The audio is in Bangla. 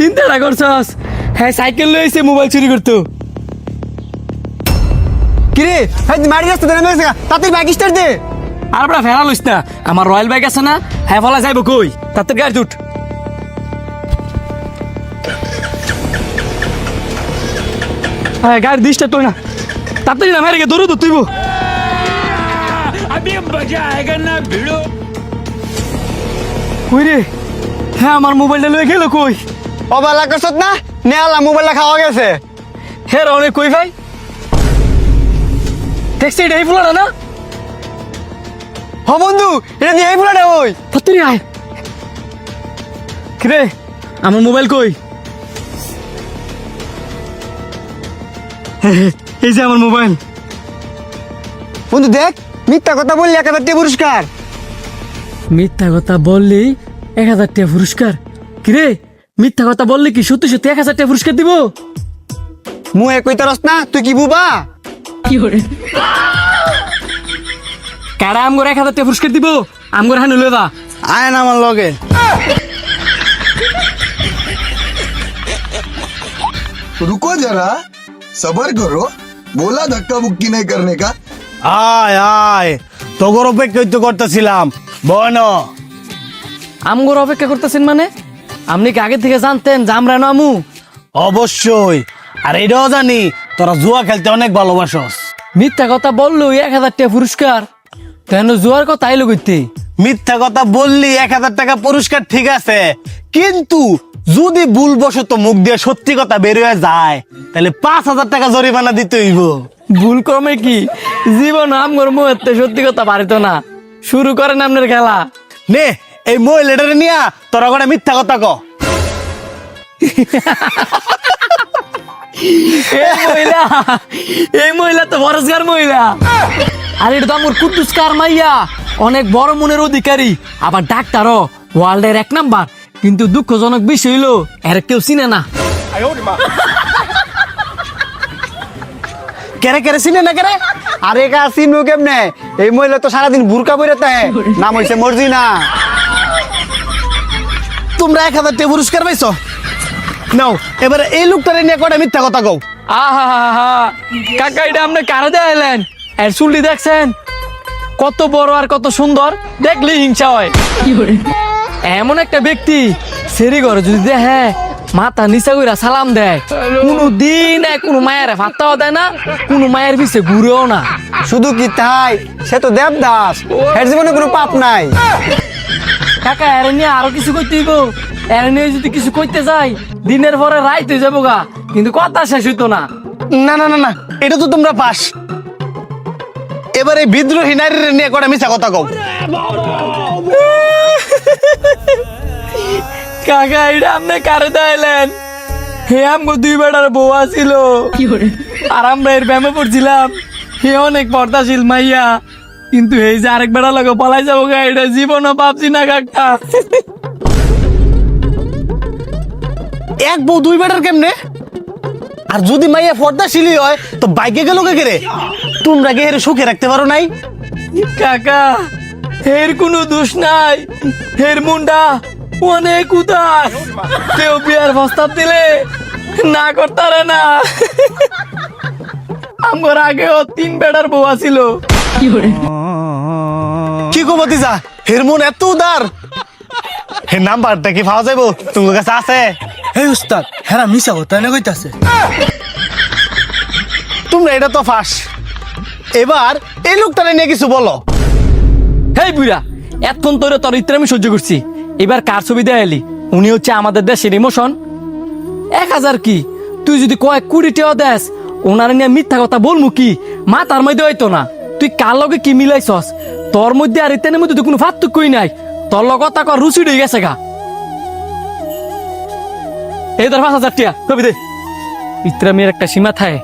চিন্তাটা করছস? হ্যাঁ, সাইকেল লইছে মোবাইল চুরি করতো। কিরে ভাই মারি রাস্তা দেনা মেসে তাতে বাইক স্টার্ট দে। আর বড় ফেরা লইস না, আমার রয়্যাল বাইক আছে না, হ্যাঁ ফলা যাইব কই? তাতে গাড়ি উঠ। হ্যাঁ, গাড়ি দিসটা তুই না, তাড়াতাড়ি না মারি গে দৌড় তো তুইব। अभी मजा आएगा ना भिड़ो। কই রে? হ্যাঁ, আমার মোবাইলটা লয়ে গেল কই? অবালা করছত না নেওয়ালা মোবাইলটা খাওয়া গেছে। হ্যাঁ অনেক কই ভাই, ট্যাক্সি এটা এই ফুলাটা না? হ বন্ধু এটা নিয়ে এই ফুলাটা ওই। তাড়াতাড়ি আয়। কিরে আমার মোবাইল কই? এই যে আমার মোবাইল। বন্ধু দেখ মিথ্যা কথা বললি 1000 টাকা পুরস্কার। মিথ্যা কথা বললি 1000 টাকা পুরস্কার? কিরে মিথ্যা কথা বললি কি সত্যি সত্যি 1000 টাকা পুরস্কার দিব? মুয়ে কইতারস না তুই কি বুবা? কারা আমগর 1000 টাকা পুরস্কার দিব? আমগর হান লয়ে দা। আয় না আমার লগে। रुको जरा सबर करो बोला धक्का मुक्की नहीं करने का। আয় আয় তোর অপেক্ষা তো করতেছিলাম বন। আমগর অপেক্ষা করতেছেন মানে? আপনি কি আগে থেকে জানতেন যে আমরা নামু? অবশ্যই, আর এটাও জানি তোরা জুয়া খেলতে অনেক ভালোবাসস। মিথ্যা কথা বললো 1000 টাকা পুরস্কার, কেন জুয়ার কথা আইলো কইতে? মিথ্যা কথা বললি 1000 টাকা পুরস্কার ঠিক আছে, কিন্তু যদি ভুলবশত মুখ দিয়ে সত্যি কথা বের হয়ে যায় তাহলে 5000 টাকা জরিমানা দিতে হইব। ভুল ক্রমে কি জীবন আমগর মুহূর্তে সত্যি কথা পারিত না। শুরু করেন আপনার খেলা। নে এই মহিলাটারে নিয়া তোরা করে মিথ্যা কথা ক। এই মহিলা তো বরজগার মহিলা। আর এটা তো আমার কুদ্দুসকার মাইয়া, অনেক বড় মনের অধিকারী, আবার ডাক্তারও, ওয়ার্ল্ডের 1 নাম্বার। কিন্তু দুঃখজনক বিষয় হইলো এর কেউ চিনে না। কেরে কেরে চিনে না কেরে? আরে কা সিনু কেমনে? এই মহিলা তো সারাদিন বুরকা পরে থাকে। নাম হইছে মর্জিনা। তোমরা 1000 টাকা পুরস্কার পাইছো, নাও এবারে এই লোকটারে নিয়ে কটা মিথ্যা কথা কও। আহা কাকা, এটা আপনি কারে দেখাইলেন? এর চুলটি দেখছেন কত বড় আর কত সুন্দর, দেখলেই হিংসা হয়। এমন একটা ব্যক্তি সেরি ঘরে যদি দেখে মাথা নিচা কইরা সালাম দেয়, কোনো দিন কোনো মায়ের ভাত্তাও দেয় না, কোনো মায়ের পিছে ঘুরেও না। শুধু কি তাই, সে তো দেবদাস, এর জীবনে কোনো পাপ নাই। কাকা এর নিয়ে আরো কিছু কইতে হইব। এর নিয়ে যদি কিছু কইতে যাই দিনের পরে রাইত হয়ে যাবো গা, কিন্তু কথা শেষ হইতো না। না না না না, এটা তো তোমরা পাস। এবারে বিদ্রোহী নারীর নিয়ে কটা মিথ্যা কথা কও। কাকা এটা আপনি কারে দেখাইলেন? হে আমগো 2 বেটার বউ আছিল, আর আমরা এর প্রেমে পড়ছিলাম। হে অনেক পর্দাশীল মাইয়া, কিন্তু এই যে আরেক বেড়া লাগে পলাই যাবো গা, এটা জীবনও ভাবছি না কাকা। এক বউ 2 বেটার কেমনে? আর যদি মাইয়া পর্দাশীলী হয় তো বাইকে গেল কে রে? তোমরা কে এর সুখে রাখতে পারো নাই? কাকা এর কোনো দোষ নাই, এর মুন্ডা অনেক উদাস, কেউ বিয়ার প্রস্তাব দিলে না করতারে না। আমার আগেও 3 বেটার বউ আছিল। কি গো ভতিজা, এর মন এত উদার? হে নাম্বারটা কি পাওয়া যাবো তোমার কাছে আছে? হে উস্তাদ, হেরা মিছা কথা না কইতাছে। তোমরা এটা তো ফাঁস। এবার এই লোকটারে নিয়ে কিছু বলো। হেই বুড়া, এতক্ষণ তোরে তোর ইত্রে আমি সহ্য করছি, এবার কার ছবি দেখাইলি? উনি হচ্ছে আমাদের দেশের ইমোশন। 1000 কি, তুই যদি কয়েক কোটি টাকা দেস, ওনারে নিয়ে মিথ্যা কথা বলমু কি? মাথার মধ্যে হইতো না। তুই কার লগে কি মিলাইছস? তোর মধ্যে আর ইত্যানের মধ্যে তো কোনো পার্থক্যই নাই। তোর লগ কথা কর রুচি হয়ে গেছে গা। এই তোর 5000 টাকা ছবি দে। ইত্রা মেয়ের একটা সীমা থাকে।